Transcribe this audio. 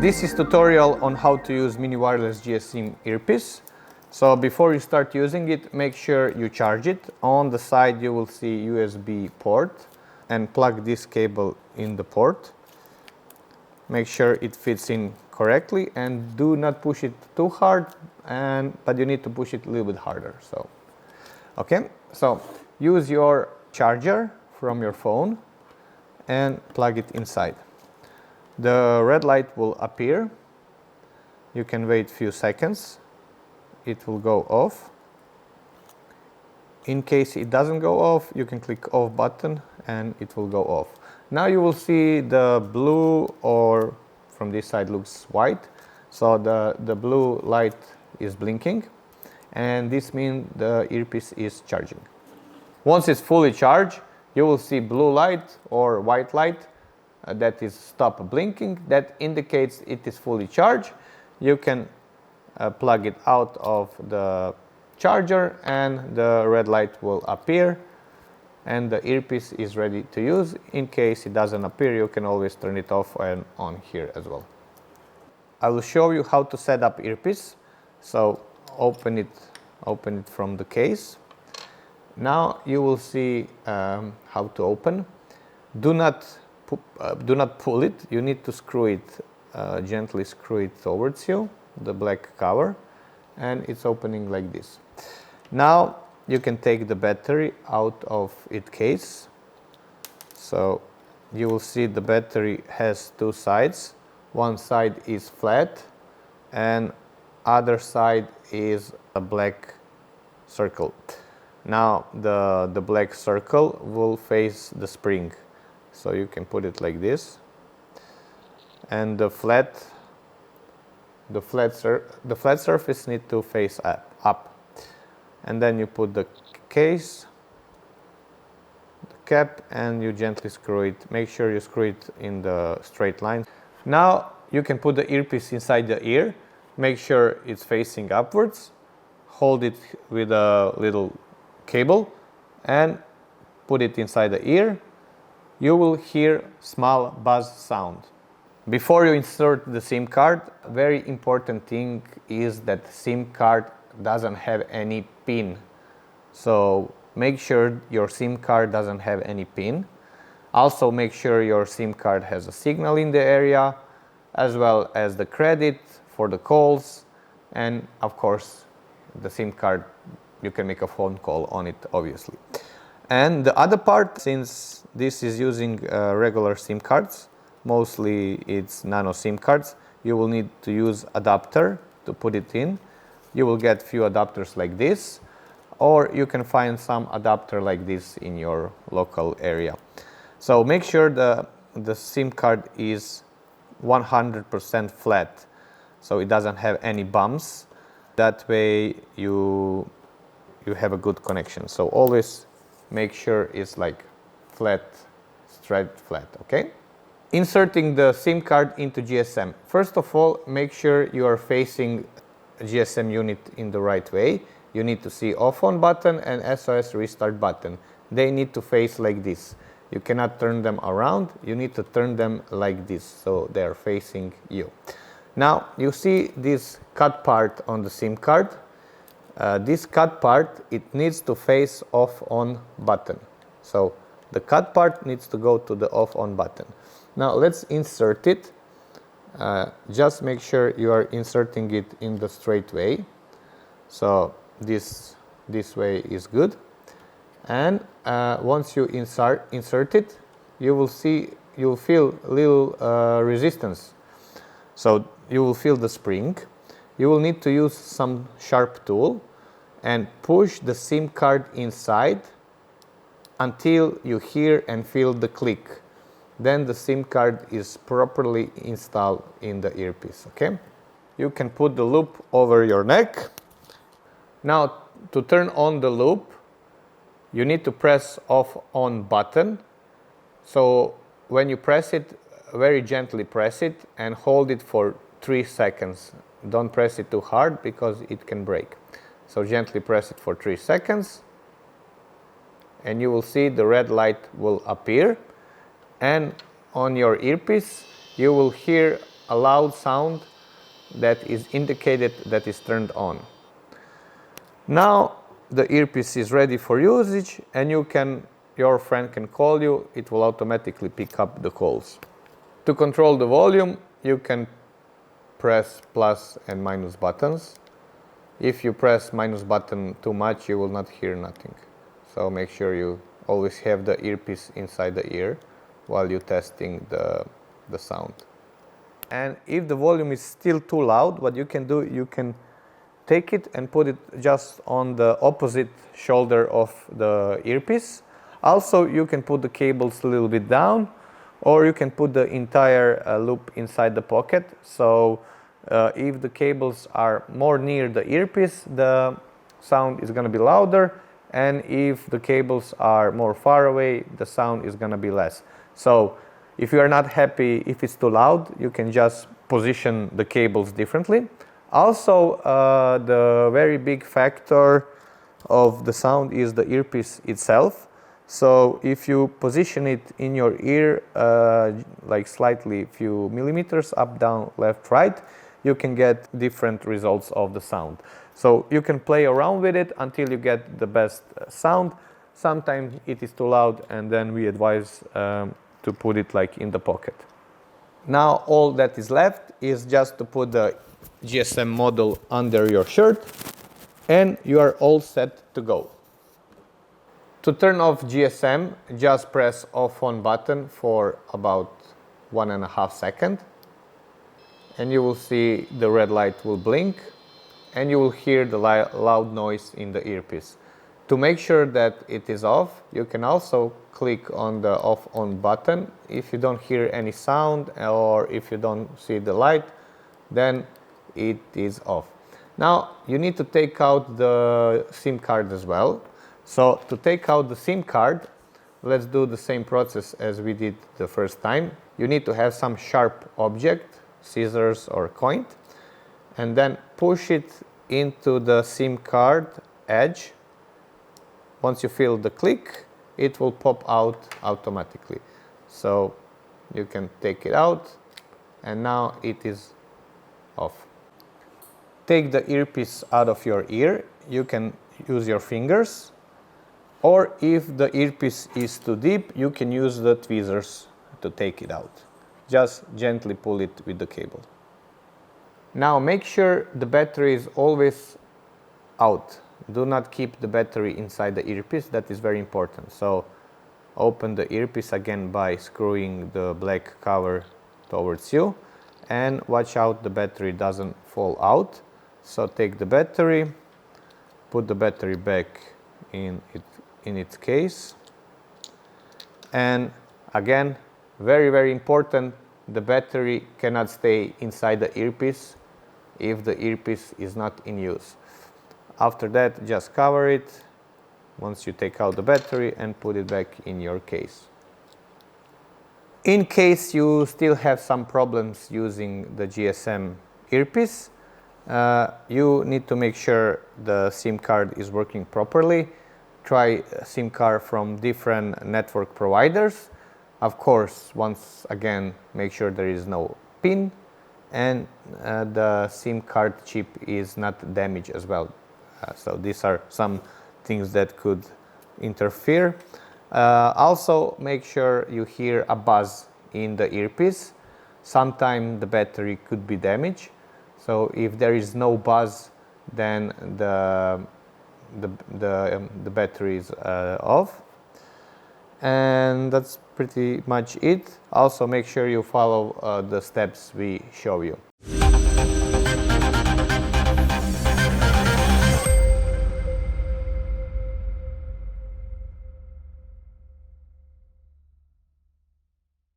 This is tutorial on how to use mini wireless GSM earpiece. So before you start using it, make sure you charge it. On the side you will see USB port, and plug this cable in the port. Make sure it fits in correctly and do not push it too hard, but you need to push it a little bit harder. So use your charger from your phone and plug it inside. The red light will appear. You can wait a few seconds. It will go off. In case it doesn't go off, you can click off button and it will go off. Now you will see the blue, or from this side looks white. So the blue light is blinking, and this means the earpiece is charging. Once it's fully charged, you will see blue light or white light that is stop blinking. That indicates it is fully charged. You can plug it out of the charger and the red light will appear and the earpiece is ready to use. In case it doesn't appear, you can always turn it off and on here as well. I will show you how to set up earpiece. So open it from the case. Now you will see how to open. Do not pull it. You need to screw it, gently screw it towards you, the black cover, and it's opening like this. Now you can take the battery out of its case. So you will see the battery has two sides. One side is flat and other side is a black circle. Now the black circle will face the spring. So you can put it like this. And the flat surface needs to face up. And then you put the case, the cap, and you gently screw it. Make sure you screw it in the straight line. Now you can put the earpiece inside the ear. Make sure it's facing upwards. Hold it with a little cable and put it inside the ear. You will hear small buzz sound. Before you insert the SIM card, a very important thing is that the SIM card doesn't have any pin. So make sure your SIM card doesn't have any pin. Also make sure your SIM card has a signal in the area, as well as the credit for the calls, and of course the SIM card, you can make a phone call on it obviously. And the other part, since this is using regular SIM cards, mostly it's nano SIM cards, you will need to use adapter to put it in. You will get few adapters like this, or you can find some adapter like this in your local area. So make sure the SIM card is 100% flat, so it doesn't have any bumps. That way you have a good connection. So always make sure it's like flat, straight flat, okay? Inserting the SIM card into GSM. First of all, make sure you are facing GSM unit in the right way. You need to see off on button and SOS restart button. They need to face like this. You cannot turn them around. You need to turn them like this, so they are facing you. Now you see this cut part on the SIM card. This cut part, it needs to face off on button. So the cut part needs to go to the off on button. Now let's insert it. Just make sure you are inserting it in the straight way. So this way is good. And once you insert it, you will feel a little resistance. So you will feel the spring. You will need to use some sharp tool and push the SIM card inside until you hear and feel the click. Then the SIM card is properly installed in the earpiece, okay? You can put the loop over your neck. Now to turn on the loop, you need to press off on button. So when you press it, very gently press it and hold it for 3 seconds. Don't press it too hard because it can break. So gently press it for 3 seconds and you will see the red light will appear, and on your earpiece you will hear a loud sound that is indicated that is turned on. Now the earpiece is ready for usage, and your friend can call you. It will automatically pick up the calls. To control the volume, you can press plus and minus buttons. If you press minus button too much, you will not hear nothing. So make sure you always have the earpiece inside the ear while you're testing the sound. And if the volume is still too loud, what you can do, you can take it and put it just on the opposite shoulder of the earpiece. Also, you can put the cables a little bit down, or you can put the entire loop inside the pocket. So if the cables are more near the earpiece, the sound is going to be louder, and if the cables are more far away, the sound is going to be less. So if you are not happy if it's too loud, you can just position the cables differently. Also, the very big factor of the sound is the earpiece itself. So if you position it in your ear, like slightly few millimeters up, down, left, right, you can get different results of the sound. So you can play around with it until you get the best sound. Sometimes it is too loud, and then we advise to put it like in the pocket. Now all that is left is just to put the GSM model under your shirt, and you are all set to go. To turn off GSM, just press off on button for about 1.5 seconds, and you will see the red light will blink, and you will hear the loud noise in the earpiece. To make sure that it is off, you can also click on the off on button. If you don't hear any sound, or if you don't see the light, then it is off. Now you need to take out the SIM card as well. So to take out the SIM card, let's do the same process as we did the first time. You need to have some sharp object, scissors or coin, and then push it into the SIM card edge. Once you feel the click, it will pop out automatically. So you can take it out, and now it is off. Take the earpiece out of your ear. You can use your fingers, or if the earpiece is too deep, you can use the tweezers to take it out. Just gently pull it with the cable. Now make sure the battery is always out. Do not keep the battery inside the earpiece. That is very important. So open the earpiece again by screwing the black cover towards you, and watch out the battery doesn't fall out. So take the battery, put the battery back in its case, and again, very important, the battery cannot stay inside the earpiece if the earpiece is not in use. After that, just cover it once you take out the battery and put it back in your case. In case you still have some problems using the GSM earpiece, you need to make sure the SIM card is working properly. Try a SIM card from different network providers. Of course, once again, make sure there is no pin, and the SIM card chip is not damaged as well. So these are some things that could interfere. Also, make sure you hear a buzz in the earpiece. Sometimes the battery could be damaged. So if there is no buzz, then the battery is off. And that's pretty much it. Also make sure you follow the steps we show you.